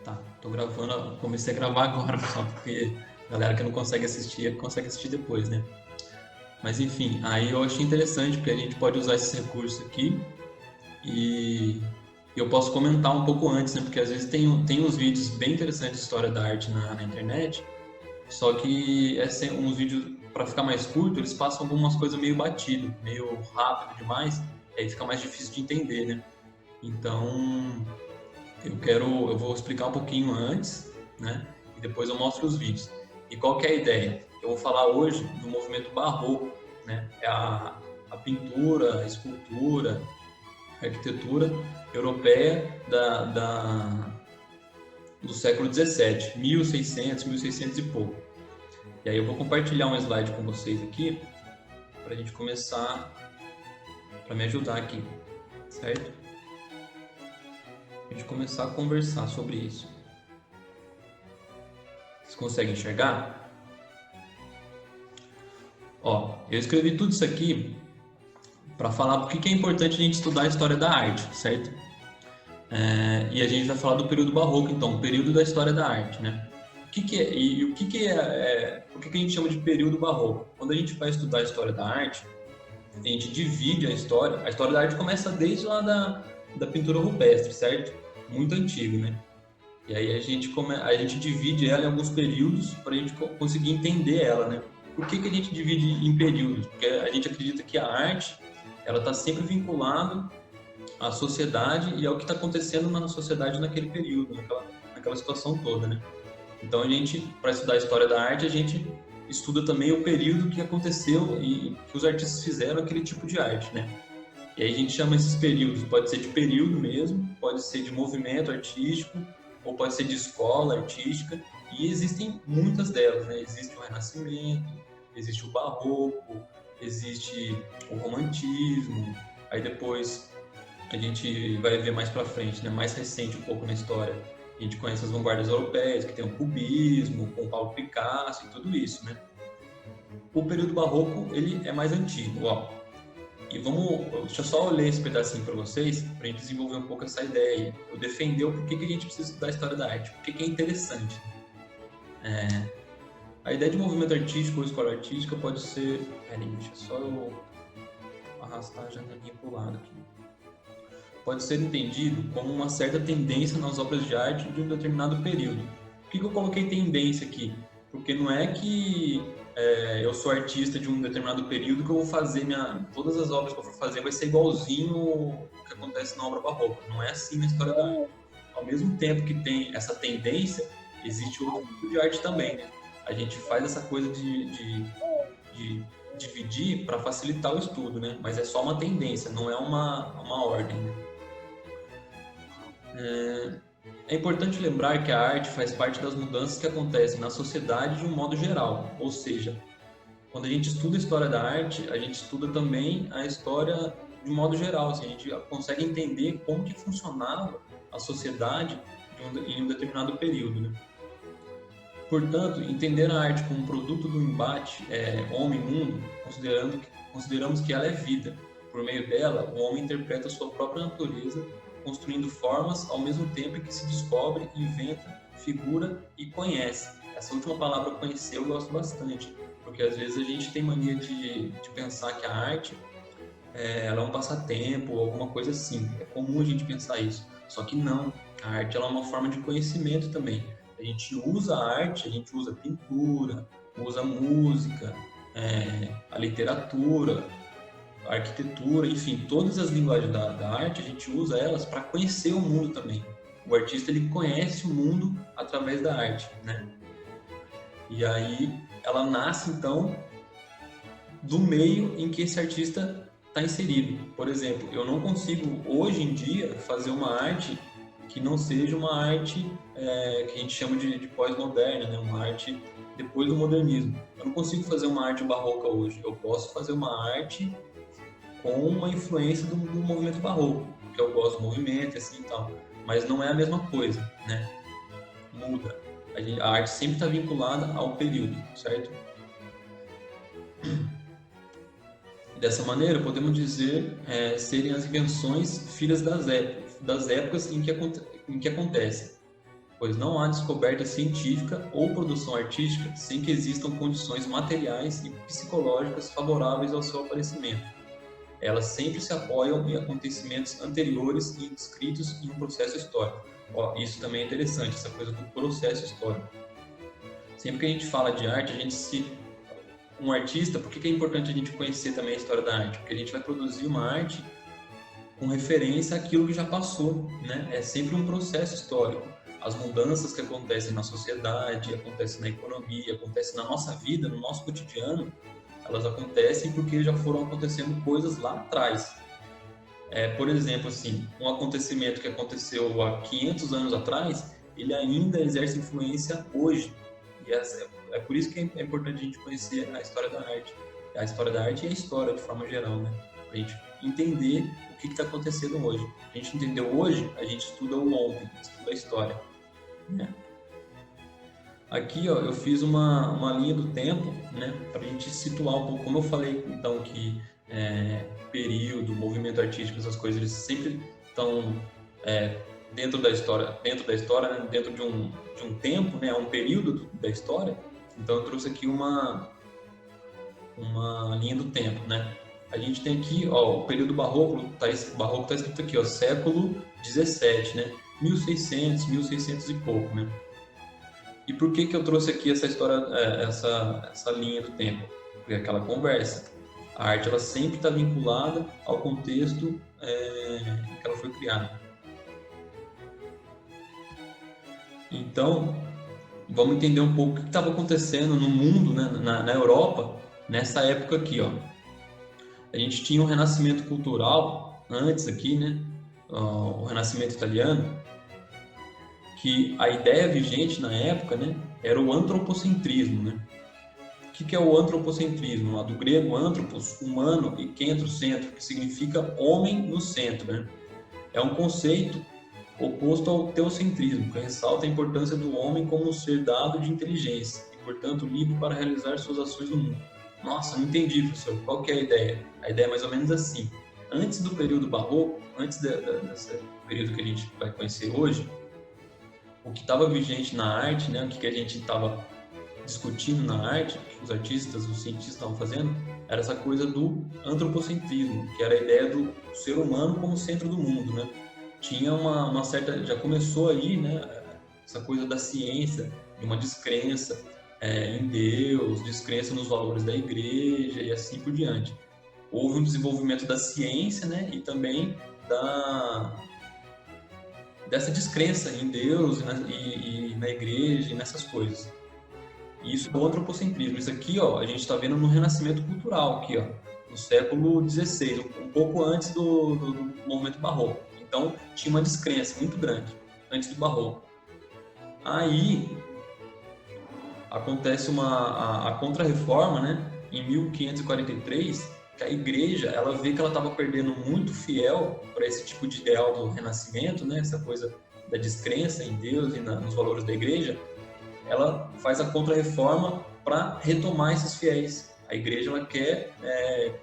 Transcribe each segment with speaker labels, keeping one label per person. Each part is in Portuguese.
Speaker 1: Tá, tô gravando, comecei a gravar agora, só porque a galera que não consegue assistir depois, né? Mas enfim, aí eu achei interessante porque a gente pode usar esses recursos aqui e eu posso comentar um pouco antes, né? Porque às vezes tem uns vídeos bem interessantes de história da arte na internet, só que uns vídeos, para ficar mais curto, eles passam algumas coisas meio batido, meio rápido demais, e aí fica mais difícil de entender, né? Então, eu vou explicar um pouquinho antes, né? E depois eu mostro os vídeos. E qual que é a ideia? Eu vou falar hoje do movimento barroco, né? É a pintura, a escultura, a arquitetura europeia do século 17, 1600, 1600 e pouco. E aí eu vou compartilhar um slide com vocês aqui para a gente começar, para me ajudar aqui, certo? A gente começar a conversar sobre isso. Vocês conseguem enxergar? Ó, eu escrevi tudo isso aqui para falar por que é importante a gente estudar a história da arte, certo? E a gente vai falar do período barroco, então, o período da história da arte, né? Por que a gente chama de período barroco? Quando a gente vai estudar a história da arte, a gente divide a história da arte começa desde lá da pintura rupestre, certo? Muito antigo, né? E aí a gente divide ela em alguns períodos para a gente conseguir entender ela, né? Por que a gente divide em períodos? Porque a gente acredita que a arte ela está sempre vinculada à sociedade e ao que está acontecendo na sociedade naquele período, naquela situação toda, né? Então a gente, para estudar a história da arte, a gente estuda também o período que aconteceu e que os artistas fizeram aquele tipo de arte, né? E aí a gente chama esses períodos, pode ser de período mesmo, pode ser de movimento artístico, ou pode ser de escola artística, e existem muitas delas, né? Existe o Renascimento, existe o Barroco, existe o Romantismo, aí depois a gente vai ver mais para frente, né? Mais recente um pouco na história, a gente conhece as vanguardas europeias, que tem o Cubismo, com o Pablo Picasso e tudo isso, né? O período Barroco, ele é mais antigo, ó. E deixa eu só ler esse pedacinho para vocês, para a gente desenvolver um pouco essa ideia. Eu defender o porquê que a gente precisa estudar a história da arte, porque que é interessante. A ideia de movimento artístico ou escola artística pode ser... Peraí, deixa só eu arrastar a janelinha para o lado aqui. Pode ser entendido como uma certa tendência nas obras de arte de um determinado período. Por que eu coloquei tendência aqui? Porque não é que eu sou artista de um determinado período que eu vou fazer todas as obras que eu for fazer vai ser igualzinho o que acontece na obra barroca. Não é assim na história da arte. Ao mesmo tempo que tem essa tendência, existe outro tipo de arte também, né? A gente faz essa coisa de dividir para facilitar o estudo, né? Mas é só uma tendência, não é uma ordem, né? É importante lembrar que a arte faz parte das mudanças que acontecem na sociedade de um modo geral, ou seja, quando a gente estuda a história da arte, a gente estuda também a história de um modo geral, assim, a gente consegue entender como que funcionava a sociedade em um determinado período, né? Portanto, entender a arte como um produto do embate homem-mundo, consideramos que ela é vida. Por meio dela, o homem interpreta sua própria natureza, construindo formas ao mesmo tempo que se descobre, inventa, figura e conhece. Essa última palavra, conhecer, eu gosto bastante, porque às vezes a gente tem mania de pensar que a arte ela é um passatempo, alguma coisa assim. É comum a gente pensar isso. Só que não. A arte ela é uma forma de conhecimento também. A gente usa a arte, a gente usa a pintura, usa a música, a literatura, a arquitetura, enfim, todas as linguagens da arte, a gente usa elas para conhecer o mundo também. O artista ele conhece o mundo através da arte, né? E aí ela nasce então do meio em que esse artista está inserido. Por exemplo, eu não consigo hoje em dia fazer uma arte que não seja uma arte que a gente chama de pós-moderna, né? Uma arte depois do modernismo. Eu não consigo fazer uma arte barroca hoje. Eu posso fazer uma arte com uma influência do movimento barroco, porque eu gosto do movimento assim e tal. Mas não é a mesma coisa, né? Muda. A arte sempre está vinculada ao período, certo? Dessa maneira, podemos dizer serem as invenções filhas das épocas em que acontecem. pois não há descoberta científica ou produção artística sem que existam condições materiais e psicológicas favoráveis ao seu aparecimento. Elas sempre se apoiam em acontecimentos anteriores e inscritos em um processo histórico. Ó, isso também é interessante, essa coisa do processo histórico. Sempre que a gente fala de arte, um artista, por que é importante a gente conhecer também a história da arte? Porque a gente vai produzir uma arte com referência àquilo que já passou, né? É sempre um processo histórico. As mudanças que acontecem na sociedade, acontecem na economia, acontecem na nossa vida, no nosso cotidiano, elas acontecem porque já foram acontecendo coisas lá atrás. Por exemplo, assim, um acontecimento que aconteceu há 500 anos atrás, ele ainda exerce influência hoje. E é por isso que é importante a gente conhecer a história da arte. A história da arte e a história de forma geral, né? Para a gente entender o que está acontecendo hoje. A gente entendeu hoje, a gente estuda o ontem, estuda a história. Né? Aqui, ó, eu fiz uma linha do tempo, né? Para a gente situar um pouco. Como eu falei, então, que período, movimento artístico, essas coisas, eles sempre estão dentro da história, né? Dentro de um tempo, né? Um período da história. Então eu trouxe aqui uma linha do tempo, né? A gente tem aqui, ó, o período barroco tá escrito aqui, ó, século 17, né? 1600 e pouco, né? E por que eu trouxe aqui essa história, essa linha do tempo? Porque é aquela conversa. A arte, ela sempre está vinculada ao contexto em que ela foi criada. Então, vamos entender um pouco o que estava acontecendo no mundo, né, na Europa, nessa época aqui, ó. A gente tinha um renascimento cultural antes aqui, né, o renascimento italiano, que a ideia vigente na época, né, era o antropocentrismo, né? O que é o antropocentrismo? Lá do grego anthropos, humano, e centro, que significa homem no centro, né? É um conceito oposto ao teocentrismo, que ressalta a importância do homem como um ser dado de inteligência e, portanto, livre para realizar suas ações no mundo. Nossa, não entendi, professor. Qual que é a ideia? A ideia é mais ou menos assim. Antes do período barroco, antes desse período que a gente vai conhecer hoje, o que estava vigente na arte, né, o que a gente estava discutindo na arte, que os artistas, os cientistas estavam fazendo, era essa coisa do antropocentrismo, que era a ideia do ser humano como centro do mundo, né? Tinha uma certa, já começou aí, né, essa coisa da ciência, de uma descrença em Deus, descrença nos valores da igreja e assim por diante. Houve um desenvolvimento da ciência, né, e também dessa descrença em Deus e na igreja e nessas coisas. E isso é o antropocentrismo. Isso aqui, ó, a gente está vendo no Renascimento Cultural, aqui, ó, no século XVI, um pouco antes do movimento barroco. Então, tinha uma descrença muito grande antes do barroco. Aí, acontece a Contra-Reforma, né, em 1543, que a igreja, ela vê que ela estava perdendo muito fiel para esse tipo de ideal do Renascimento, né, essa coisa da descrença em Deus e nos valores da igreja. Ela faz a Contra-Reforma para retomar esses fiéis. A igreja, ela quer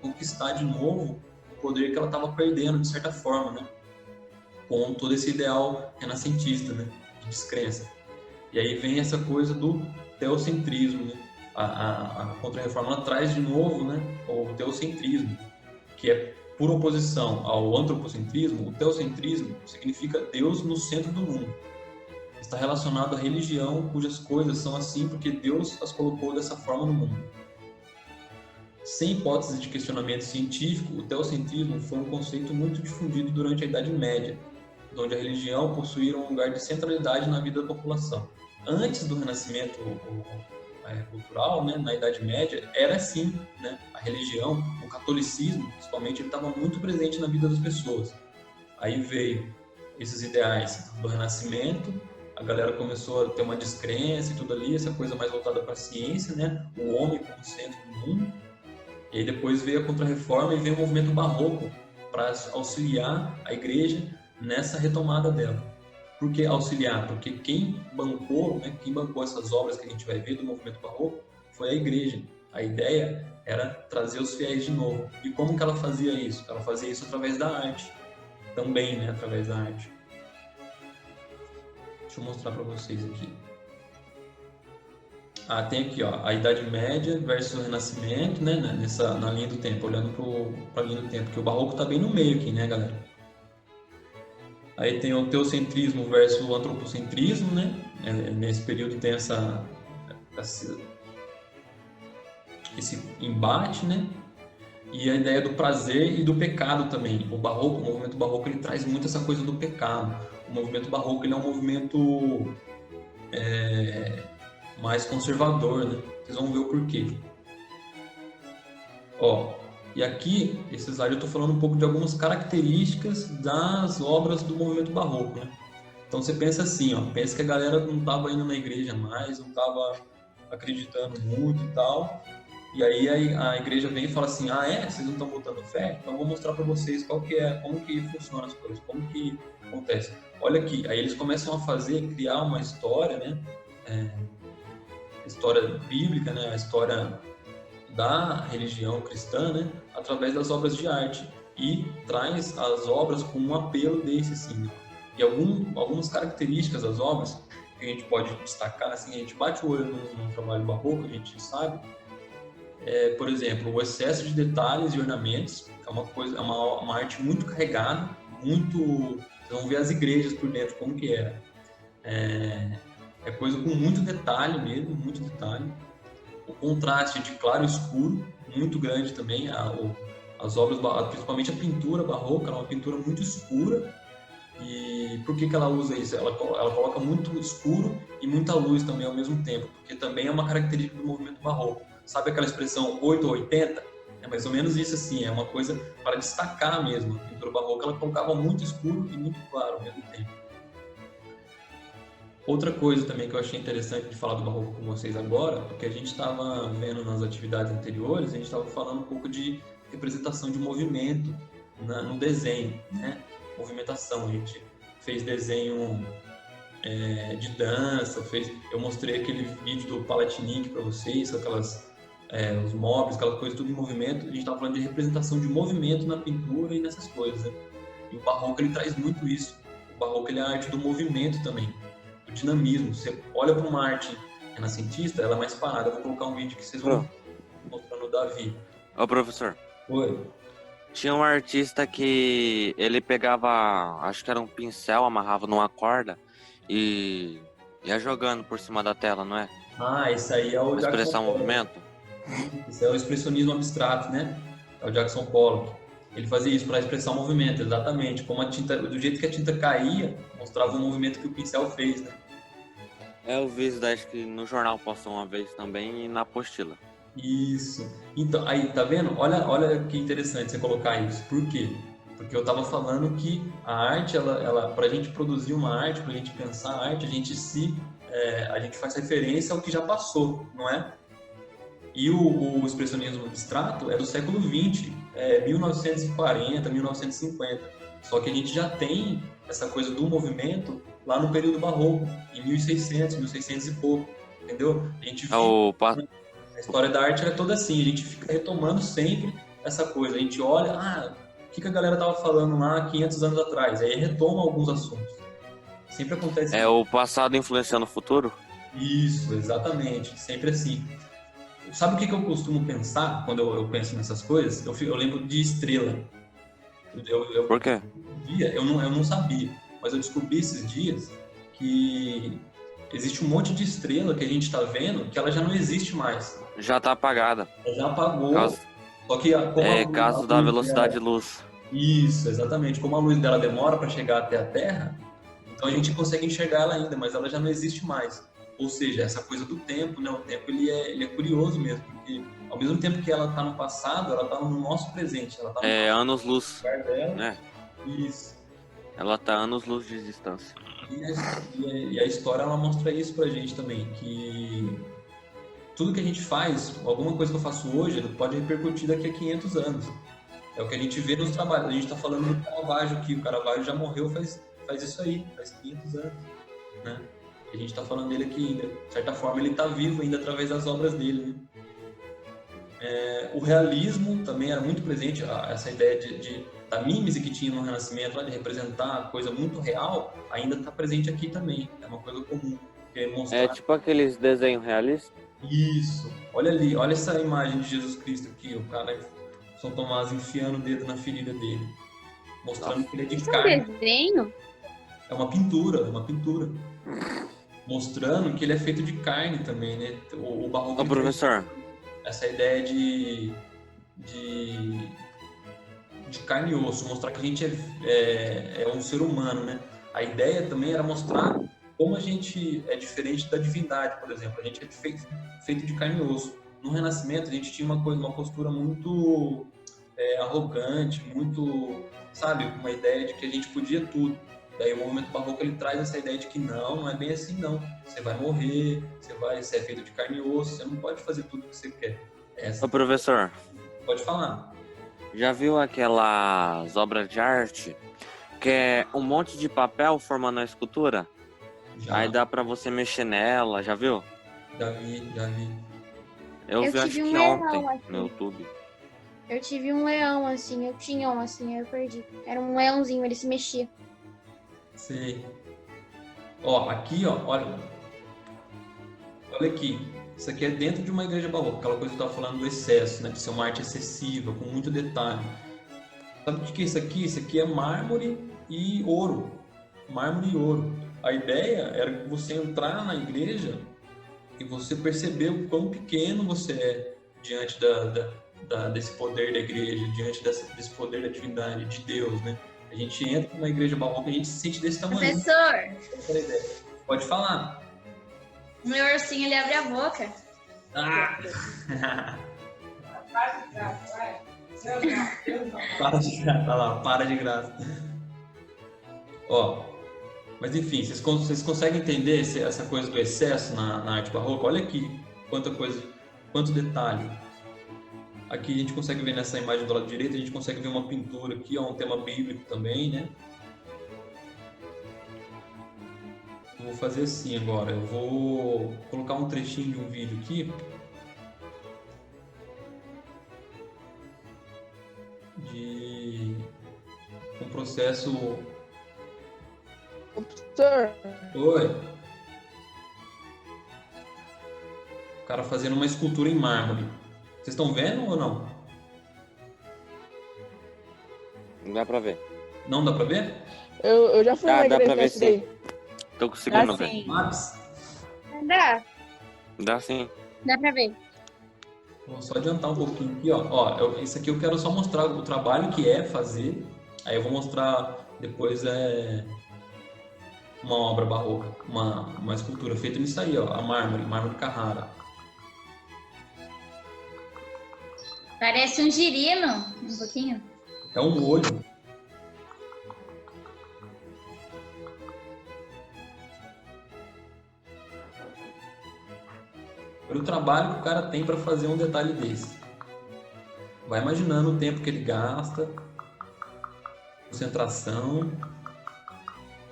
Speaker 1: conquistar de novo o poder que ela estava perdendo, de certa forma, né? Com todo esse ideal renascentista, né? De descrença. E aí vem essa coisa do teocentrismo, né? A Contra-Reforma, ela traz de novo, né, o teocentrismo, que é por oposição ao antropocentrismo. O teocentrismo significa Deus no centro do mundo. Está relacionado à religião, cujas coisas são assim porque Deus as colocou dessa forma no mundo. Sem hipótese de questionamento científico, o teocentrismo foi um conceito muito difundido durante a Idade Média, onde a religião possuía um lugar de centralidade na vida da população. Antes do Renascimento cultural, né, na Idade Média, era assim, né? A religião, o catolicismo, principalmente, ele estava muito presente na vida das pessoas. Aí veio esses ideais do Renascimento, a galera começou a ter uma descrença e tudo ali, essa coisa mais voltada para a ciência, né? O homem como centro do mundo. E aí depois veio a Contra-Reforma e veio o movimento barroco para auxiliar a igreja nessa retomada dela. Por que auxiliar? Porque quem bancou essas obras que a gente vai ver do movimento barroco foi a igreja. A ideia era trazer os fiéis de novo. E como que ela fazia isso? Ela fazia isso através da arte. Também, né? Através da arte. Deixa eu mostrar para vocês aqui. Tem aqui, ó, a Idade Média versus o Renascimento, né, na linha do tempo, olhando para a linha do tempo, que o Barroco está bem no meio aqui, né, galera? Aí tem o teocentrismo versus o antropocentrismo, né? Nesse período tem esse embate, né? E a ideia do prazer e do pecado também. O movimento barroco, ele traz muito essa coisa do pecado. O movimento barroco, ele é um movimento mais conservador, né? Vocês vão ver o porquê. Ó, e aqui, esse slide eu estou falando um pouco de algumas características das obras do movimento barroco, né? Então você pensa assim, ó, pensa que a galera não estava indo na igreja mais, não estava acreditando muito e tal. E aí a igreja vem e fala assim, vocês não estão botando fé? Então eu vou mostrar para vocês como que funciona as coisas, como que acontece. Olha aqui, aí eles começam a criar uma história, né? História bíblica, né? A história da religião cristã, né? Através das obras de arte. E traz as obras com um apelo desse, assim. E algumas características das obras que a gente pode destacar, assim, a gente bate o olho no trabalho barroco, a gente sabe. Por exemplo, o excesso de detalhes e ornamentos é uma arte muito carregada, muito. Vocês vão ver as igrejas por dentro como que era. É coisa com muito detalhe mesmo, muito detalhe. O contraste de claro e escuro muito grande também. As obras, principalmente a pintura barroca, é uma pintura muito escura. E por que ela usa isso? Ela coloca muito escuro e muita luz também ao mesmo tempo, porque também é uma característica do movimento barroco. Sabe aquela expressão 8 ou 80? É mais ou menos isso, assim, é uma coisa para destacar mesmo. A pintura barroca, ela colocava muito escuro e muito claro ao mesmo tempo. Outra coisa também que eu achei interessante de falar do barroco com vocês agora, porque a gente estava vendo nas atividades anteriores, a gente estava falando um pouco de representação de movimento no desenho, né? Movimentação, a gente fez desenho de dança, eu mostrei aquele vídeo do Palatinic para vocês, os móveis, aquelas coisas tudo em movimento. A gente estava falando de representação de movimento na pintura e nessas coisas, né? E o barroco, ele traz muito isso. O barroco, ele é a arte do movimento também, do dinamismo. Você olha para uma arte renascentista, ela é mais parada. Eu vou colocar um vídeo que vocês vão mostrando o Davi.
Speaker 2: Ô, professor.
Speaker 1: Oi.
Speaker 2: Tinha um artista que ele pegava, acho que era um pincel, amarrava numa corda e ia jogando por cima da tela, não é?
Speaker 1: Esse aí é o
Speaker 2: Pra expressar movimento.
Speaker 1: Esse é o expressionismo abstrato, né? É o Jackson Pollock. Ele fazia isso para expressar o movimento, exatamente. Como a tinta, do jeito que a tinta caía, mostrava o movimento que o pincel fez, né?
Speaker 2: Eu vi isso, acho que no jornal postou uma vez também e na apostila.
Speaker 1: Isso. Então, aí, tá vendo? Olha que interessante você colocar isso. Por quê? Porque eu estava falando que a arte, para a gente produzir uma arte, para a gente pensar a arte, a gente faz referência ao que já passou, não é? E o expressionismo abstrato é do século XX, 1940, 1950. Só que a gente já tem essa coisa do movimento lá no período barroco, em 1600, 1600 e pouco, entendeu? A gente a história da arte é toda assim, a gente fica retomando sempre essa coisa. A gente olha, o que a galera estava falando lá 500 anos atrás? Aí retoma alguns assuntos. Sempre acontece isso.
Speaker 2: O passado influenciando o futuro?
Speaker 1: Isso, exatamente. Sempre assim. Sabe o que eu costumo pensar quando eu penso nessas coisas? Eu lembro de estrela.
Speaker 2: Por quê?
Speaker 1: Eu não sabia, mas eu descobri esses dias que existe um monte de estrela que a gente está vendo que ela já não existe mais.
Speaker 2: Já está apagada.
Speaker 1: Ela já apagou. Só que
Speaker 2: caso da velocidade de luz.
Speaker 1: Isso, exatamente. Como a luz dela demora para chegar até a Terra, então a gente consegue enxergar ela ainda, mas ela já não existe mais. Ou seja, essa coisa do tempo, né? O tempo ele é curioso mesmo, porque ao mesmo tempo que ela está no passado, ela está no nosso presente. Ela tá
Speaker 2: anos-luz.
Speaker 1: Né? Isso.
Speaker 2: Ela está anos-luz de distância.
Speaker 1: E a história, ela mostra isso pra gente também, que tudo que a gente faz, alguma coisa que eu faço hoje, pode repercutir daqui a 500 anos. É o que a gente vê nos trabalhos. A gente está falando do Caravaggio aqui. O Caravaggio já morreu faz isso aí, faz 500 anos, né? A gente está falando dele aqui ainda. De certa forma, ele está vivo ainda através das obras dele, né? O realismo também era muito presente, essa ideia da mímese que tinha no Renascimento, lá de representar a coisa muito real, ainda está presente aqui também. É uma coisa comum. Que é
Speaker 2: É
Speaker 1: mostrar
Speaker 2: tipo aqueles desenhos realistas.
Speaker 1: isso. Olha ali, olha essa imagem de Jesus Cristo aqui, o cara, São Tomás enfiando o dedo na ferida dele, mostrando que ele é de
Speaker 3: Isso é um
Speaker 1: carne.
Speaker 3: desenho?
Speaker 1: É uma pintura. Mostrando que ele é feito de carne também, né? O barroco
Speaker 2: Ô, professor,
Speaker 1: essa ideia de, de carne e osso, mostrar que a gente é um ser humano, né? A ideia também era mostrar como a gente é diferente da divindade, por exemplo. A gente é feito de carne e osso. No Renascimento, a gente tinha uma postura muito arrogante, muito, sabe, uma ideia de que a gente podia tudo. Daí o movimento barroco ele traz essa ideia de que não é bem assim não. Você vai morrer, você é feito de carne e osso, você não pode fazer tudo o que você quer.
Speaker 2: ô, professor,
Speaker 1: Pode falar.
Speaker 2: já viu aquelas obras de arte que é um monte de papel formando a escultura?
Speaker 1: Já,
Speaker 2: Aí dá pra você mexer nela, já viu?
Speaker 1: já vi, já vi.
Speaker 2: Eu
Speaker 3: Eu
Speaker 2: vi acho
Speaker 3: tive
Speaker 2: que
Speaker 3: um leão
Speaker 2: ontem
Speaker 3: aqui.
Speaker 2: no YouTube.
Speaker 3: Eu tive um leão, assim, eu tinha um, assim, eu perdi. Era um leãozinho, ele se mexia.
Speaker 1: Sei. Ó, aqui, ó, olha. Olha aqui. Isso aqui é dentro de uma igreja barroca. Aquela coisa que eu estava falando do excesso, né? De ser uma arte excessiva, com muito detalhe. Sabe o que é isso aqui? Isso aqui é mármore e ouro. Mármore e ouro. A ideia era você entrar na igreja e você perceber o quão pequeno você é diante desse poder da igreja, diante desse poder da divindade, de Deus, né? A gente entra numa igreja barroca e a gente se sente desse tamanho.
Speaker 4: Professor,
Speaker 1: Pode falar.
Speaker 4: o meu ursinho ele abre a boca.
Speaker 1: Ah! Para de graça, olha lá, para de graça. Ó, mas enfim, vocês conseguem entender essa coisa do excesso na arte barroca? Olha aqui, quanta coisa, quanto detalhe. Aqui a gente consegue ver nessa imagem do lado direito, a gente consegue ver uma pintura aqui, ó, um tema bíblico também, né? Eu vou fazer assim agora, eu vou colocar um trechinho de um vídeo aqui de um processo.
Speaker 5: Professor,
Speaker 1: Oi. O cara fazendo uma escultura em mármore. Vocês estão vendo ou não?
Speaker 2: Não dá pra ver.
Speaker 1: Não dá pra ver?
Speaker 5: eu já fui
Speaker 2: Ah,
Speaker 5: na
Speaker 2: dá pra
Speaker 5: igreja
Speaker 2: ver
Speaker 5: desse daí.
Speaker 2: Tô conseguindo
Speaker 5: Ah,
Speaker 2: ver.
Speaker 5: sim.
Speaker 1: Maps?
Speaker 3: Dá,
Speaker 2: Dá sim.
Speaker 3: dá pra ver.
Speaker 1: Vou só adiantar um pouquinho aqui, ó. Isso aqui eu quero só mostrar o trabalho que é fazer. Aí eu vou mostrar depois uma obra barroca, uma escultura feita nisso aí, ó, a mármore Carrara.
Speaker 4: Parece um girino, um pouquinho.
Speaker 1: É um olho. Olha o trabalho que o cara tem para fazer um detalhe desse. Vai imaginando o tempo que ele gasta, concentração,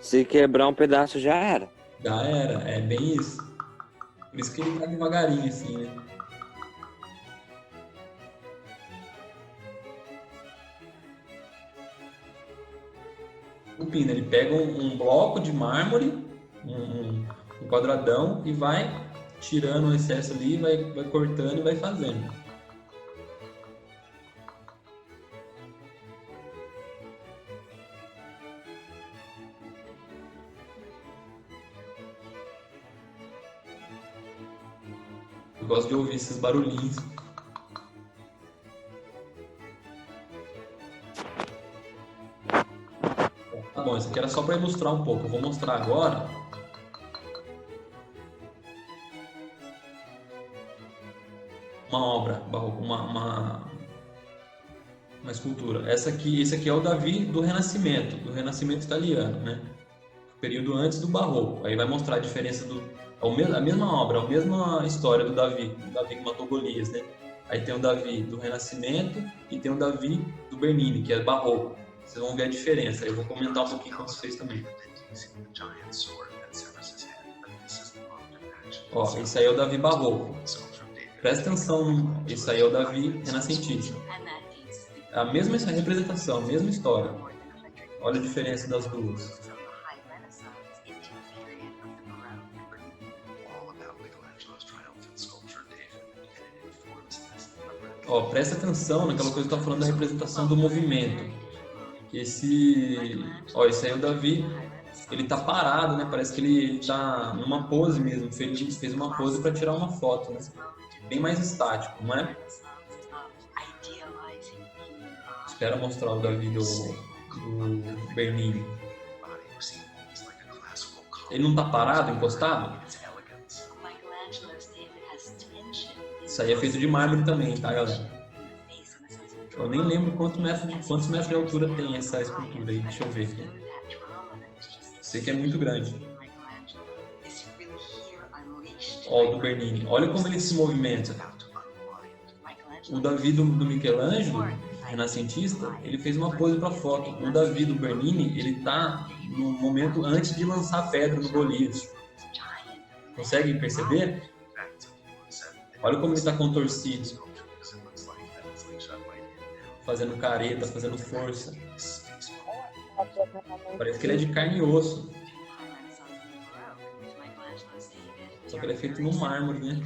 Speaker 2: Se quebrar um pedaço já era.
Speaker 1: já era, é bem isso. Por isso que ele vai devagarinho assim, né? O Pina, ele pega um bloco de mármore, um quadradão e vai tirando o excesso ali, vai cortando e vai fazendo. Eu gosto de ouvir esses barulhinhos. Tá bom, isso aqui era só para ilustrar um pouco. Eu vou mostrar agora uma obra barroca, uma escultura. Esse aqui é o Davi do Renascimento italiano, né? Período antes do Barroco. Aí vai mostrar a diferença a mesma obra, a mesma história do Davi que matou Golias, né? Aí tem o Davi do Renascimento e tem o Davi do Bernini, que é Barroco. Vocês vão ver a diferença. Aí eu vou comentar um pouquinho com vocês também. Ó, esse aí é o Davi Barroco. Presta atenção, esse aí é o Davi renascentista. A mesma representação, a mesma história. Olha a diferença das duas. Ó, presta atenção naquela coisa que eu tô falando da representação do movimento. Esse aí é o Davi, ele tá parado, né? Parece que ele tá numa pose mesmo. Fez uma pose para tirar uma foto, né? Bem mais estático, não é? Espera mostrar o Davi do Bernini. Ele não tá parado, encostado? Isso aí é feito de mármore também, tá, galera? Eu nem lembro quantos metros de altura tem essa escultura aí. Deixa eu ver aqui. Sei que é muito grande. Ó, o do Bernini. Olha como ele se movimenta. O Davi do Michelangelo, renascentista, ele fez uma pose para foto. O Davi do Bernini, ele tá no momento antes de lançar a pedra no Golias. Conseguem perceber? Olha como ele está contorcido. Fazendo careta, fazendo força. Parece que ele é de carne e osso. Só que ele é feito no mármore, né?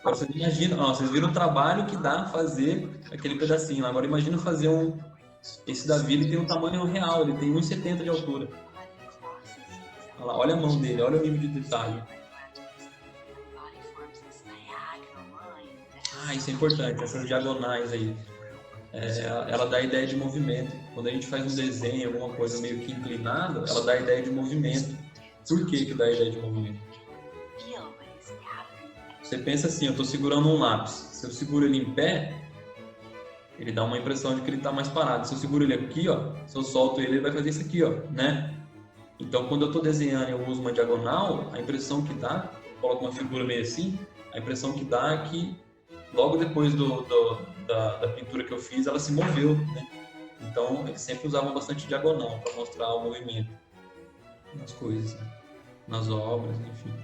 Speaker 1: Agora vocês imaginam, ó, vocês viram o trabalho que dá fazer aquele pedacinho. Agora imagina fazer esse Davi, ele tem um tamanho real, ele tem 1,70 de altura. Olha lá, olha a mão dele, olha o nível de detalhe. Ah, isso é importante, essas diagonais aí. Ela dá a ideia de movimento. Quando a gente faz um desenho, alguma coisa meio que inclinada, ela dá a ideia de movimento. Por que dá a ideia de movimento? Você pensa assim, eu estou segurando um lápis. Se eu seguro ele em pé, ele dá uma impressão de que ele está mais parado. Se eu seguro ele aqui, ó, se eu solto ele, ele vai fazer isso aqui, ó, né? Então, quando eu estou desenhando e eu uso uma diagonal, a impressão que dá, eu coloco uma figura meio assim, a impressão que dá é que logo depois da pintura que eu fiz, ela se moveu, né? Então, eles sempre usavam bastante diagonal para mostrar o movimento nas coisas, né? Nas obras, enfim.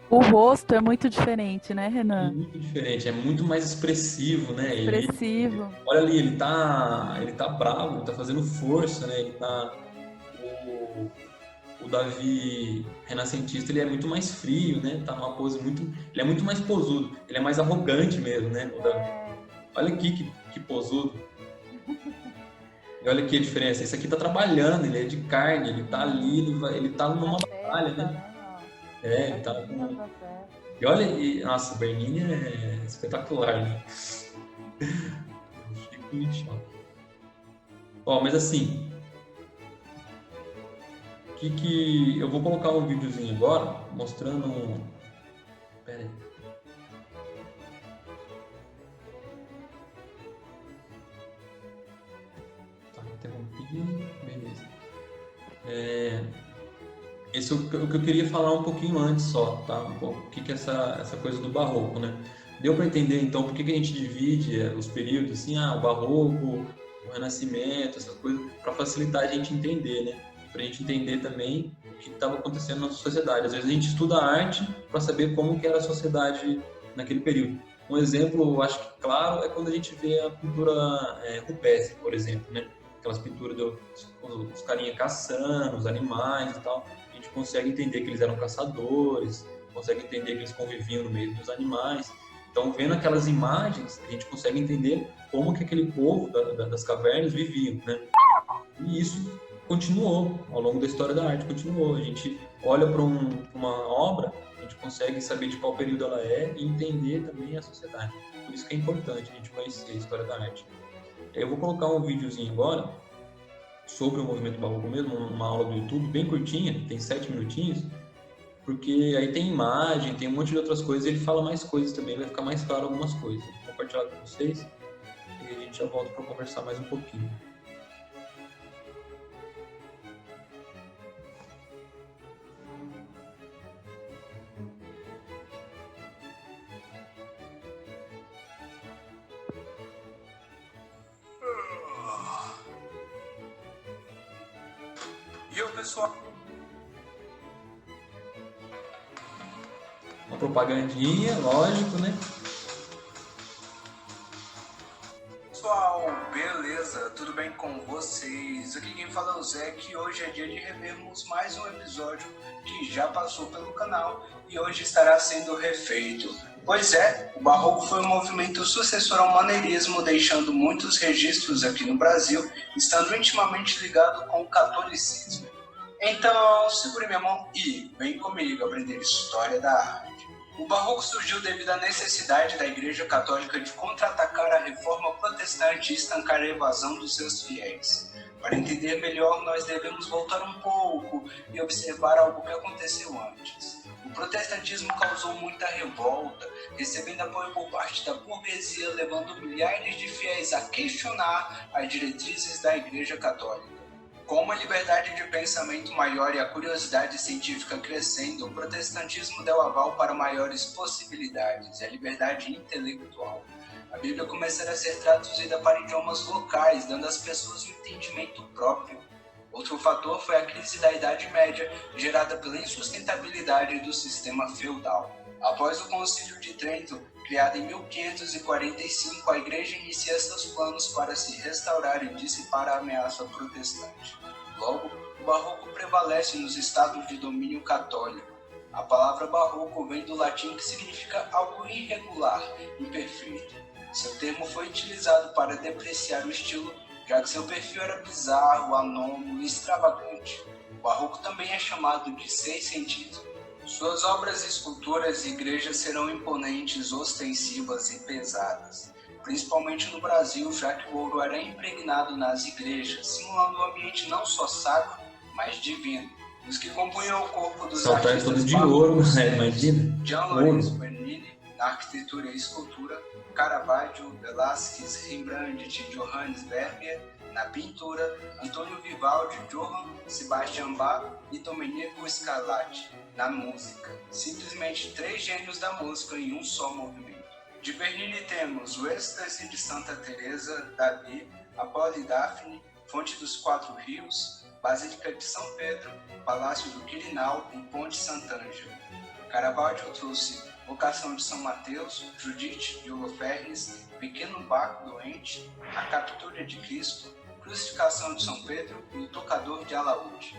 Speaker 5: O rosto é muito diferente, né,
Speaker 1: É
Speaker 5: Renan?
Speaker 1: muito diferente, é muito mais expressivo, né?
Speaker 5: Expressivo.
Speaker 1: Olha ali, ele tá bravo, ele tá fazendo força, né? O Davi renascentista, ele é muito mais frio, né? Tá numa pose ele é muito mais posudo, ele é mais arrogante mesmo, né? O Davi. Olha aqui que posudo. E olha aqui a diferença, esse aqui tá trabalhando, ele é de carne, ele tá ali, ele tá numa batalha, né? Ele tá com... E olha, nossa, o Bernini é espetacular, né? Eu fico em choque. Ó, mas assim, eu vou colocar um videozinho agora mostrando. Pera aí. Tá, interrompi. Beleza. Esse é o que eu queria falar um pouquinho antes só, tá? O que é essa coisa do barroco, né? Deu para entender então por que a gente divide os períodos assim, o barroco, o renascimento, essas coisas, para facilitar a gente entender, né? Para a gente entender também o que estava acontecendo na sociedade. Às vezes a gente estuda a arte para saber como que era a sociedade naquele período. Um exemplo, eu acho que claro, é quando a gente vê a pintura rupestre, por exemplo, né? Aquelas pinturas dos carinha caçando, os animais e tal. A gente consegue entender que eles eram caçadores, consegue entender que eles conviviam no meio dos animais. Então, vendo aquelas imagens, a gente consegue entender como que aquele povo das cavernas viviam, né? E isso continuou, ao longo da história da arte, continuou. A gente olha para uma obra, a gente consegue saber de qual período ela é e entender também a sociedade. Por isso que é importante a gente conhecer a história da arte. Eu vou colocar um videozinho agora sobre o movimento barroco mesmo, uma aula do YouTube bem curtinha, tem 7 minutinhos, porque aí tem imagem, tem um monte de outras coisas, e ele fala mais coisas também, vai ficar mais claro algumas coisas. Vou compartilhar com vocês e a gente já volta para conversar mais um pouquinho.
Speaker 6: E o pessoal?
Speaker 1: Uma propagandinha, lógico, né?
Speaker 6: beleza? Tudo bem com vocês? Aqui quem fala é o Zé, que hoje é dia de revermos mais um episódio que já passou pelo canal e hoje estará sendo refeito. Pois é, o Barroco foi um movimento sucessor ao maneirismo, deixando muitos registros aqui no Brasil, estando intimamente ligado com o catolicismo. Então, segure minha mão e vem comigo aprender história da arte. O Barroco surgiu devido à necessidade da Igreja Católica de contra-atacar a reforma protestante e estancar a evasão dos seus fiéis. Para entender melhor, nós devemos voltar um pouco e observar algo que aconteceu antes. O protestantismo causou muita revolta, recebendo apoio por parte da burguesia, levando milhares de fiéis a questionar as diretrizes da Igreja Católica. Com uma liberdade de pensamento maior e a curiosidade científica crescendo, o protestantismo deu aval para maiores possibilidades e a liberdade intelectual. A Bíblia começará a ser traduzida para idiomas locais, dando às pessoas um entendimento próprio. Outro fator foi a crise da Idade Média, gerada pela insustentabilidade do sistema feudal. Após o Concílio de Trento, criado em 1545, a Igreja inicia seus planos para se restaurar e dissipar a ameaça protestante. Logo, o Barroco prevalece nos estados de domínio católico. A palavra barroco vem do latim que significa algo irregular, imperfeito. Seu termo foi utilizado para depreciar o estilo, já que seu perfil era bizarro, anômalo e extravagante. O Barroco também é chamado de seiscentismo. Suas obras, esculturas e igrejas serão imponentes, ostensivas e pesadas, principalmente no Brasil, já que o ouro era impregnado nas igrejas, simulando um ambiente não só sacro, mas divino. Os que compunham o corpo dos artistas
Speaker 1: todo de ouro, imagina.
Speaker 6: Gian Lorenzo Bernini, na arquitetura e escultura, Caravaggio, Velázquez, Rembrandt, Johannes Vermeer, na pintura, Antônio Vivaldi, Johann Sebastian Bach e Domenico Scarlatti, na música. Simplesmente 3 gênios da música em um só movimento. De Bernini temos o Êxtase de Santa Teresa, Davi, Apolo e Daphne, Fonte dos 4 Rios, Basílica de São Pedro, Palácio do Quirinal e Ponte Sant'Angelo. Caravaggio trouxe Vocação de São Mateus, Judite de Holofernes, Pequeno Baco Doente, A Captura de Cristo, Crucificação de São Pedro e O Tocador de Alaúde.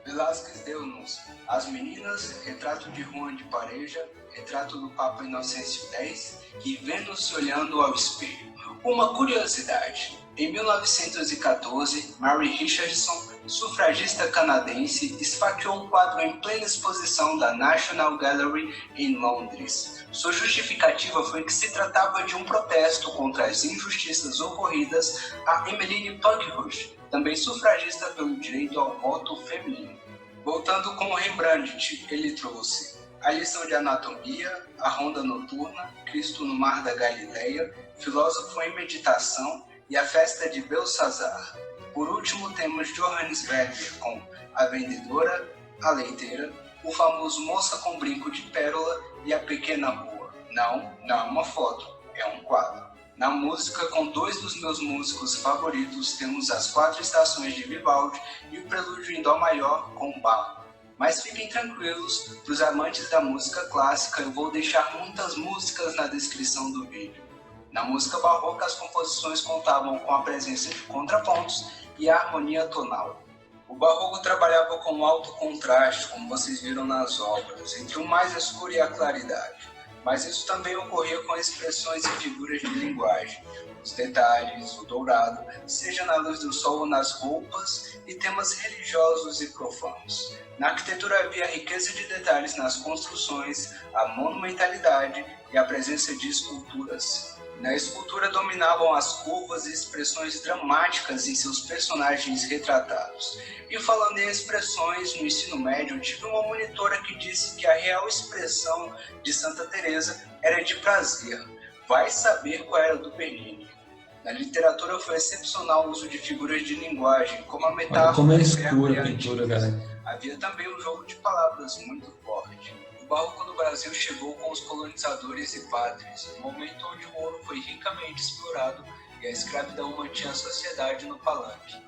Speaker 6: Velázquez deu-nos As Meninas, Retrato de Juan de Pareja, Retrato do Papa Inocêncio X e Vênus olhando ao espelho. Uma curiosidade: em 1914, Mary Richardson, sufragista canadense, esfaqueou um quadro em plena exposição da National Gallery em Londres. Sua justificativa foi que se tratava de um protesto contra as injustiças ocorridas a Emmeline Pankhurst, também sufragista pelo direito ao voto feminino. Voltando com Rembrandt, ele trouxe A Lição de Anatomia, A Ronda Noturna, Cristo no Mar da Galileia, Filósofo em Meditação e A Festa de Belsazar. Por último, temos Johannes Vermeer com A Vendedora, A Leiteira, o famoso Moça com Brinco de Pérola e A Pequena Rua. Não é uma foto, é um quadro. Na música, com 2 dos meus músicos favoritos, temos As 4 Estações de Vivaldi e o Prelúdio em Dó Maior com Bach. Mas fiquem tranquilos, para os amantes da música clássica, eu vou deixar muitas músicas na descrição do vídeo. Na música barroca, as composições contavam com a presença de contrapontos e a harmonia tonal. O Barroco trabalhava com alto contraste, como vocês viram nas obras, entre o mais escuro e a claridade. Mas isso também ocorria com expressões e figuras de linguagem, os detalhes, o dourado, seja na luz do sol ou nas roupas, e temas religiosos e profanos. Na arquitetura havia riqueza de detalhes nas construções, a monumentalidade e a presença de esculturas. Na escultura dominavam as curvas e expressões dramáticas em seus personagens retratados. E falando em expressões, no ensino médio, eu tive uma monitora que disse que a real expressão de Santa Teresa era de prazer. Vai saber qual era do Bernini. Na literatura foi excepcional o uso de figuras de linguagem, como a metáfora.
Speaker 1: Olha como é escura a pintura, galera.
Speaker 6: Havia também um jogo de palavras muito forte. O Barroco no Brasil chegou com os colonizadores e padres, um momento onde o ouro foi ricamente explorado e a escravidão mantinha a sociedade no palanque.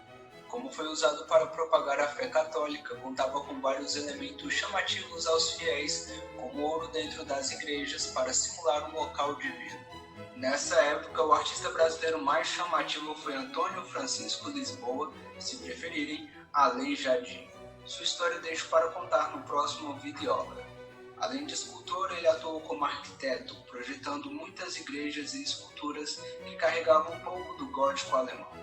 Speaker 6: Como foi usado para propagar a fé católica, contava com vários elementos chamativos aos fiéis, como ouro dentro das igrejas para simular um local divino. Nessa época, o artista brasileiro mais chamativo foi Antônio Francisco Lisboa, se preferirem, Aleijadinho. Sua história deixo para contar no próximo vídeo obra. Além de escultor, ele atuou como arquiteto, projetando muitas igrejas e esculturas que carregavam um pouco do gótico alemão.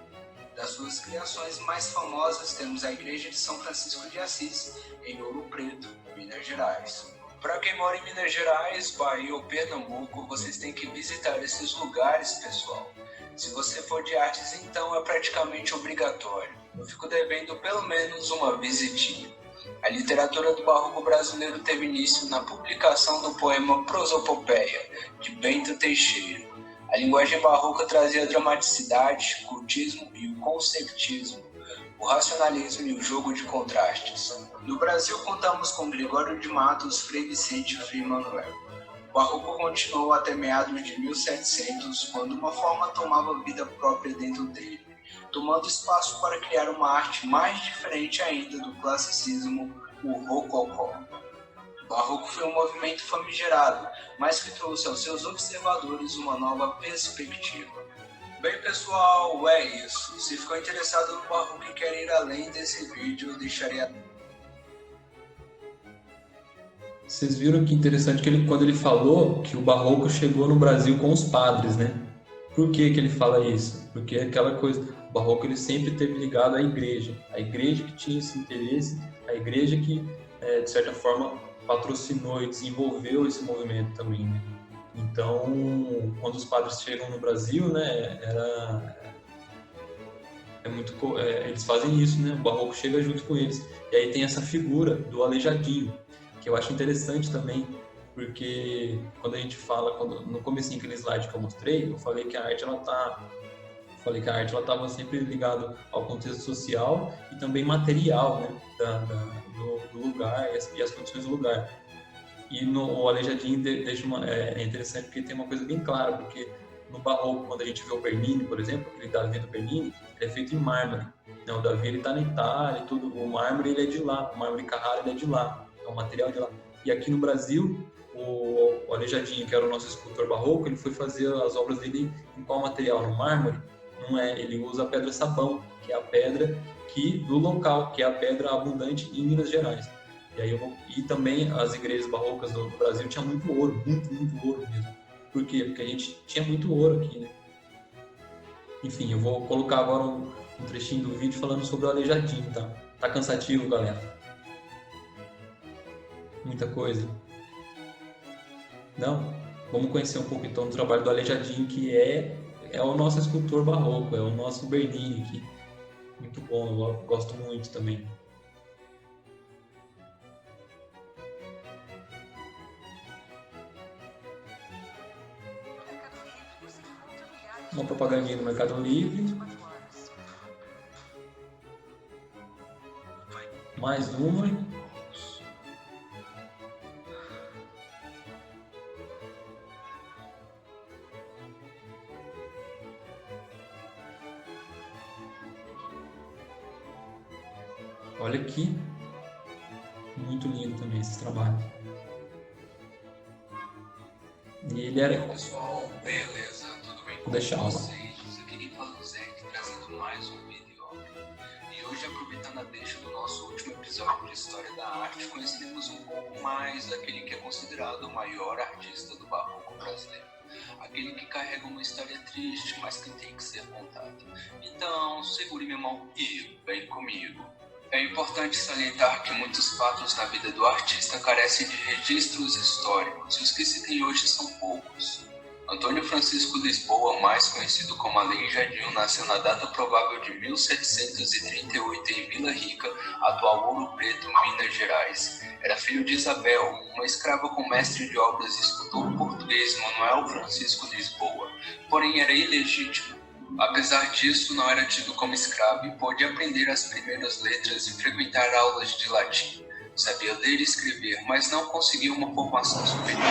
Speaker 6: Das suas criações mais famosas temos a Igreja de São Francisco de Assis, em Ouro Preto, Minas Gerais. Para quem mora em Minas Gerais, Bahia ou Pernambuco, vocês têm que visitar esses lugares, pessoal. Se você for de artes, então é praticamente obrigatório. Eu fico devendo pelo menos uma visitinha. A literatura do barroco brasileiro teve início na publicação do poema Prosopopeia, de Bento Teixeira. A linguagem barroca trazia dramaticidade, cultismo e o conceptismo, o racionalismo e o jogo de contrastes. No Brasil, contamos com Gregório de Matos, Frei Vicente e Frei Manuel. O barroco continuou até meados de 1700, quando uma forma tomava vida própria dentro dele, tomando espaço para criar uma arte mais diferente ainda do classicismo, o rococó. O barroco foi um movimento famigerado, mas que trouxe aos seus observadores uma nova perspectiva. Bem, pessoal, é isso. Se ficou interessado no barroco e quer ir além desse vídeo, eu deixaria...
Speaker 1: Vocês viram que interessante que quando ele falou que o barroco chegou no Brasil com os padres, né? Por que ele fala isso? Porque é aquela coisa, o barroco ele sempre esteve ligado à igreja que tinha esse interesse, a igreja que, de certa forma, patrocinou e desenvolveu esse movimento também, né? Então, quando os padres chegam no Brasil, né, eles fazem isso, né? O barroco chega junto com eles. E aí tem essa figura do Aleijadinho, que eu acho interessante também, porque quando a gente fala, no comecinho aquele slide que eu mostrei, eu falei que a arte ela estava sempre ligada ao contexto social e também material, né, do lugar e as condições do lugar. E o Aleijadinho é interessante porque tem uma coisa bem clara, porque no barroco, quando a gente vê o Bernini, por exemplo, aquele Davi do Bernini, ele é feito em mármore. Não, o Davi está na Itália e tudo, o mármore ele é de lá, o mármore Carrara ele é de lá, é um material de lá. E aqui no Brasil, o Aleijadinho, que era o nosso escultor barroco, ele foi fazer as obras dele em qual material? No mármore? Não é, ele usa a pedra-sabão, que é a pedra do local, que é a pedra abundante em Minas Gerais. E também as igrejas barrocas do Brasil tinham muito ouro, muito ouro mesmo. Por quê? Porque a gente tinha muito ouro aqui, né? Enfim, eu vou colocar agora um trechinho do vídeo falando sobre o Aleijadinho, tá? Tá cansativo, galera? Muita coisa. Não? Vamos conhecer um pouco então do trabalho do Aleijadinho, que é o nosso escultor barroco, é o nosso Bernini, que muito bom, eu gosto muito também. Uma propagandinha no Mercado Livre. Mais uma. Olha aqui. Muito lindo também esse trabalho. E ele era...
Speaker 6: Pessoal, beleza? Tudo bem com vocês? Aqui quem fala é o Zé, trazendo mais um vídeo. E hoje, aproveitando a deixa do nosso último episódio de História da Arte, conhecemos um pouco mais daquele que é considerado o maior artista do barroco brasileiro. Aquele que carrega uma história triste, mas que tem que ser contada. Então, segure minha mão e vem comigo. É importante salientar que muitos fatos na vida do artista carecem de registros históricos, e os que se tem hoje são poucos. Antônio Francisco Lisboa, mais conhecido como Aleijadinho, nasceu na data provável de 1738 em Vila Rica, atual Ouro Preto, Minas Gerais. Era filho de Isabel, uma escrava com mestre de obras e escultor português Manuel Francisco Lisboa, porém era ilegítimo. Apesar disso, não era tido como escravo e pôde aprender as primeiras letras e frequentar aulas de latim. Sabia ler e escrever, mas não conseguiu uma formação superior.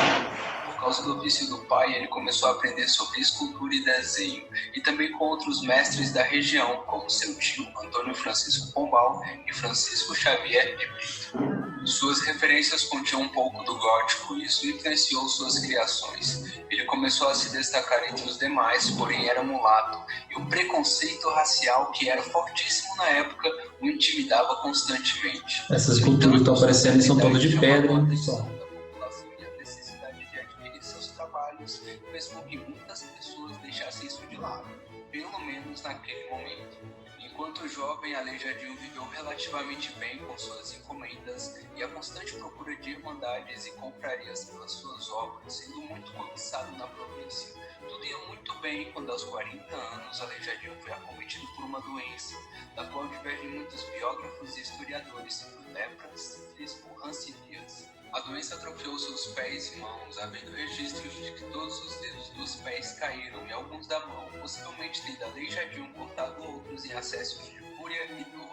Speaker 6: Por após o ofício do pai, ele começou a aprender sobre escultura e desenho, e também com outros mestres da região, como seu tio Antônio Francisco Pombal e Francisco Xavier de Brito. Suas referências continham um pouco do gótico e isso influenciou suas criações. Ele começou a se destacar entre os demais, porém era mulato, e o preconceito racial, que era fortíssimo na época, o intimidava constantemente.
Speaker 1: Essas esculturas que estão aparecendo aí são todas de pedra,
Speaker 6: chamava a
Speaker 1: né,
Speaker 6: atenção
Speaker 1: pessoal?
Speaker 6: da população e a necessidade de adquirir seus trabalhos fez com que muitas pessoas deixassem isso de lado, pelo menos naquele momento. Enquanto jovem, Aleijadinho viveu relativamente bem com suas encomendas e a constante procura de irmandades e confrarias pelas suas obras, sendo muito cobiçado na província. Tudo ia muito bem quando, aos 40 anos, Aleijadinho foi acometido por uma doença, da qual divergem muitos biógrafos e historiadores por lepra, sífilis ou hanseníase. A doença atrofiou seus pés e mãos, havendo registros de que todos os dedos dos pés caíram e alguns da mão, possivelmente tendo Aleijadinho cortado outros em acessos de fúria e dor.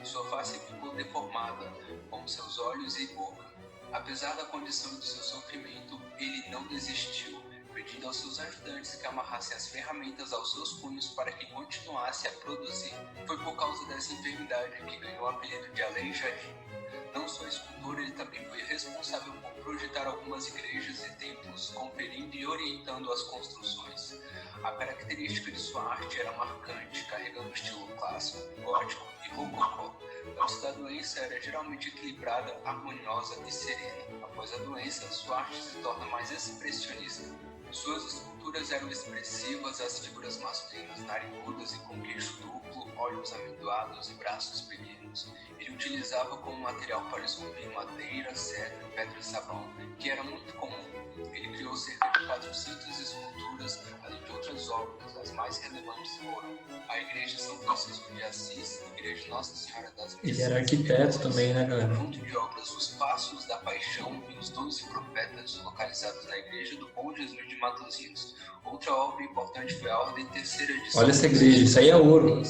Speaker 6: Sua face ficou deformada, como seus olhos e boca. Apesar da condição e do seu sofrimento, ele não desistiu, pedindo aos seus ajudantes que amarrassem as ferramentas aos seus punhos para que continuasse a produzir. Foi por causa dessa enfermidade que ganhou o apelido de Aleijadinho. Não só escultor, ele também foi responsável por projetar algumas igrejas e templos, conferindo e orientando as construções. A característica de sua arte era marcante, carregando o estilo clássico, gótico e rococó. Antes da doença, era geralmente equilibrada, harmoniosa e serena. Após a doença, sua arte se torna mais expressionista. Suas esculturas eram expressivas, as figuras masculinas narigudas e com queixo duplo, olhos amendoados e braços pequenos. Ele utilizava como material para esculpir madeira, cedro, pedra e sabão, que era muito comum. Ele criou cerca de 400 esculturas, além de outras obras. As mais relevantes foram a Igreja São Francisco de Assis, a Igreja Nossa Senhora das Missões.
Speaker 1: Ele era arquiteto também, né, galera?
Speaker 6: Conjunto de obras Os Passos da Paixão e os 12 Profetas, localizados na Igreja do Bom Jesus de Matosinhos. Outra obra importante foi a Ordem Terceira de São
Speaker 1: Olha essa igreja, isso aí é ouro.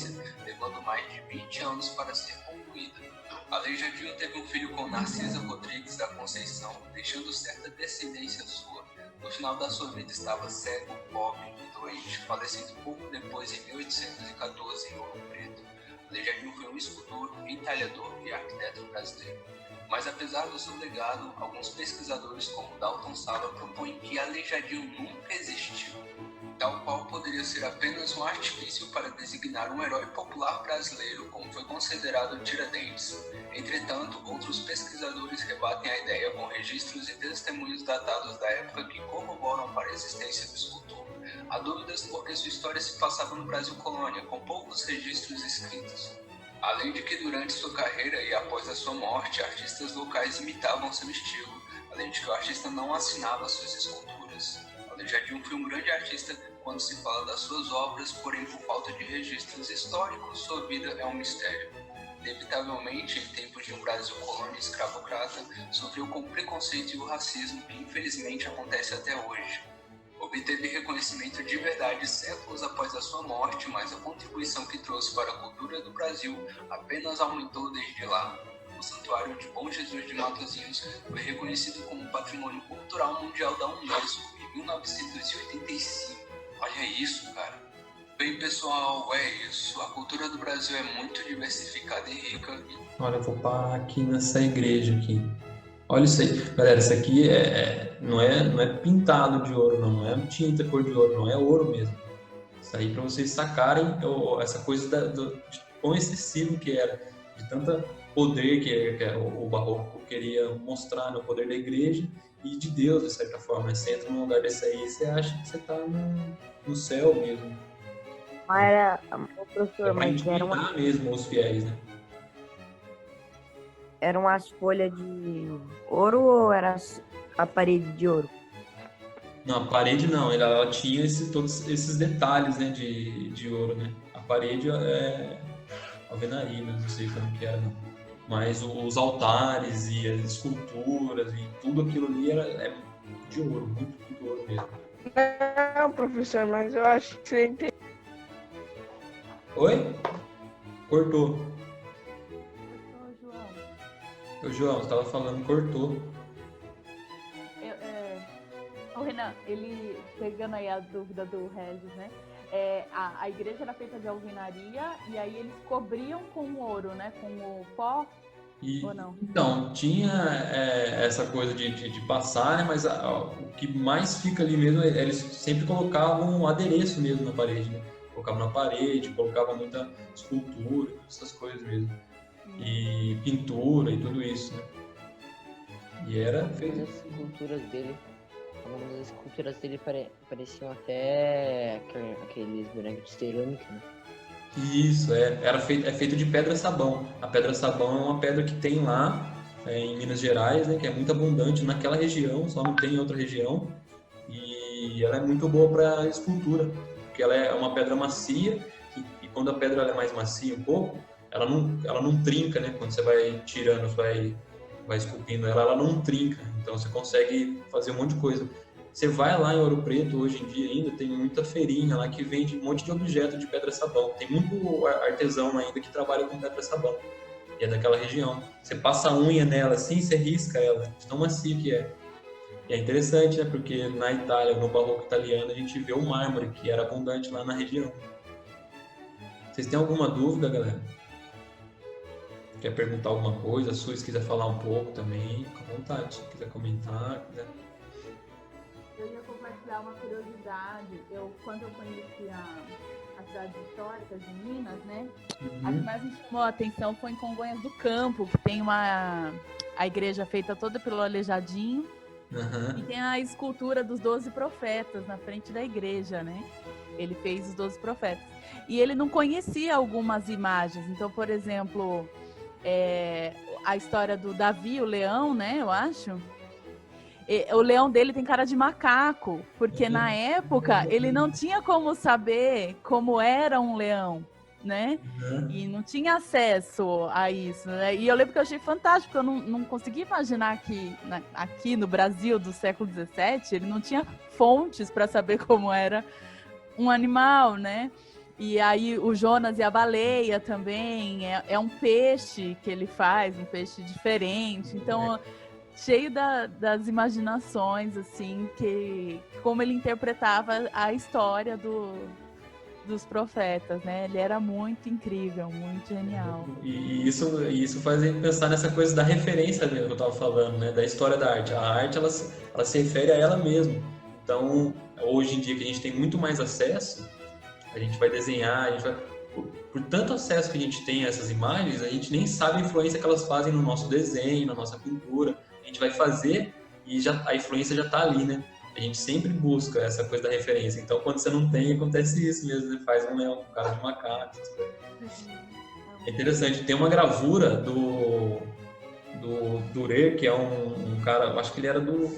Speaker 6: levando mais de 20 anos para ser concluída. Aleijadinho teve um filho com Narcisa Rodrigues da Conceição, deixando certa descendência sua. No final da sua vida estava cego, pobre e doente, falecendo pouco depois em 1814 em Ouro Preto. Aleijadinho foi um escultor, entalhador e arquiteto brasileiro. Mas apesar do seu legado, alguns pesquisadores como Dalton Sala propõem que Aleijadinho nunca existiu, tal qual poderia ser apenas um artifício para designar um herói popular brasileiro, como foi considerado Tiradentes. Entretanto, outros pesquisadores rebatem a ideia com registros e testemunhos datados da época que corroboram para a existência do escultor. Há dúvidas porque sua história se passava no Brasil colônia, com poucos registros escritos. Além de que durante sua carreira e após a sua morte, artistas locais imitavam seu estilo, além de que o artista não assinava suas esculturas. Aleijadinho foi um grande artista quando se fala das suas obras, porém por falta de registros históricos, sua vida é um mistério. Inevitavelmente, em tempos de um Brasil colônia escravocrata, sofreu com o preconceito e o racismo que infelizmente acontece até hoje. Obteve reconhecimento de verdade séculos após a sua morte, mas a contribuição que trouxe para a cultura do Brasil apenas aumentou desde lá. O Santuário de Bom Jesus de Matosinhos foi reconhecido como Patrimônio Cultural Mundial da Unesco em 1985. Olha isso, cara. Bem, pessoal, é isso. A cultura do Brasil é muito diversificada e rica.
Speaker 1: Olha, eu vou parar aqui nessa igreja aqui. Olha isso aí. Galera, isso aqui não é pintado de ouro, não é tinta cor de ouro, não é ouro mesmo. Isso aí para vocês sacarem essa coisa de quão excessivo que era, de tanta poder que o Barroco queria mostrar no poder da igreja e de Deus, de certa forma. Você entra num lugar desse aí e você acha que você está no céu mesmo.
Speaker 7: Mas professor,
Speaker 1: Para
Speaker 7: mas
Speaker 1: intimidar mesmo os fiéis, né?
Speaker 7: eram umas folhas de ouro ou era a parede de ouro?
Speaker 1: Não, a parede não, ela tinha todos esses detalhes, né, de ouro, né? A parede é alvenaria, né? Não sei como que era, não. Mas os altares e as esculturas e tudo aquilo ali é de ouro, muito ouro mesmo.
Speaker 8: Não, professor, mas eu acho que você entende.
Speaker 1: Oi? Cortou.
Speaker 5: Ô, João,
Speaker 1: Ô, João, você estava falando, cortou.
Speaker 5: Ô, Renan, ele, pegando aí a dúvida do Regis, né? A igreja era feita de alvenaria e aí eles cobriam com ouro, né? Com o pó, ou não?
Speaker 1: Então, tinha essa coisa de passar, né? Mas o que mais fica ali mesmo, eles sempre colocavam um adereço mesmo na parede, né? Colocavam na parede, colocavam muita escultura, essas coisas mesmo. E pintura e tudo isso, né? E era feito.
Speaker 9: As esculturas dele, algumas das esculturas dele pareciam até aqueles bonecos de cerâmica, né?
Speaker 1: Isso, é feito de pedra-sabão. A pedra-sabão é uma pedra que tem lá em Minas Gerais, né, que é muito abundante naquela região, só não tem em outra região. E ela é muito boa para escultura, porque ela é uma pedra macia e quando a pedra ela é mais macia um pouco, ela não trinca, né? Quando você vai tirando, vai esculpindo ela não trinca. Então você consegue fazer um monte de coisa. Você vai lá em Ouro Preto, hoje em dia ainda, tem muita feirinha lá que vende um monte de objeto de pedra-sabão. Tem muito artesão ainda que trabalha com pedra-sabão. E é daquela região. Você passa a unha nela assim, você risca ela, de tão macia que é. E é interessante, né? Porque na Itália, no barroco italiano, a gente vê o mármore, que era abundante lá na região. Vocês têm alguma dúvida, galera? Quer perguntar alguma coisa? Se quiser falar um pouco também, fica à vontade. Se quiser comentar, quiser...
Speaker 5: Eu ia compartilhar uma curiosidade. Quando eu conheci as cidades históricas de Minas, né? A que mais me chamou a atenção foi em Congonhas do Campo, que tem a igreja feita toda pelo Aleijadinho. E tem a escultura dos 12 profetas na frente da igreja, né? Ele fez os 12 profetas. E ele não conhecia algumas imagens. Então, por exemplo, a história do Davi, o leão, né? Eu acho... O leão dele tem cara de macaco, porque na época ele não tinha como saber como era um leão, né? E não tinha acesso a isso, né? E eu lembro que eu achei fantástico, porque eu não conseguia imaginar que aqui no Brasil do século XVII ele não tinha fontes para saber como era um animal, né? E aí o Jonas e a baleia também, é um peixe que ele faz, um peixe diferente, então... cheio das imaginações, assim, que como ele interpretava a história dos profetas, né? Ele era muito incrível, muito genial.
Speaker 1: E isso faz a gente pensar nessa coisa da referência mesmo que eu estava falando, né? Da história da arte. A arte, ela se refere a ela mesma. Então, hoje em dia que a gente tem muito mais acesso, a gente vai desenhar, por tanto acesso que a gente tem a essas imagens, a gente nem sabe a influência que elas fazem no nosso desenho, na nossa pintura. A gente vai fazer e a influência já está ali, né? A gente sempre busca essa coisa da referência. Então, quando você não tem, acontece isso mesmo. Você faz um leão com cara de macaco. É interessante. Tem uma gravura do Durer, que é um cara, acho que ele era do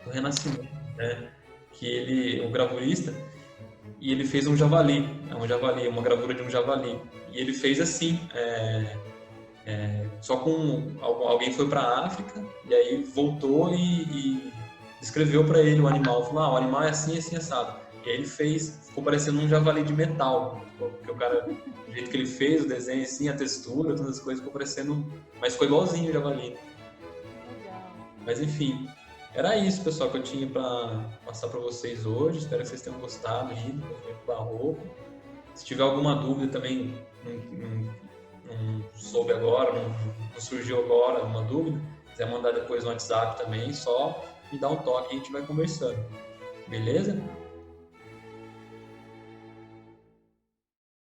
Speaker 1: Renascimento, né? Um gravurista, e ele fez um javali, uma gravura de um javali. E ele fez assim, só com alguém foi para a África e aí voltou e descreveu para ele o animal, falou, o animal é assim, assim, assado. E aí ele ficou parecendo um javali de metal, porque o cara, do jeito que ele fez o desenho assim, a textura, todas as coisas, ficou parecendo, mas ficou igualzinho o javali. Mas enfim, era isso, pessoal, que eu tinha para passar para vocês hoje. Espero que vocês tenham gostado aí do movimento barroco. Se tiver alguma dúvida também, não soube agora, não surgiu agora uma dúvida, quiser mandar depois no WhatsApp também, só me dá um toque e a gente vai conversando. Beleza?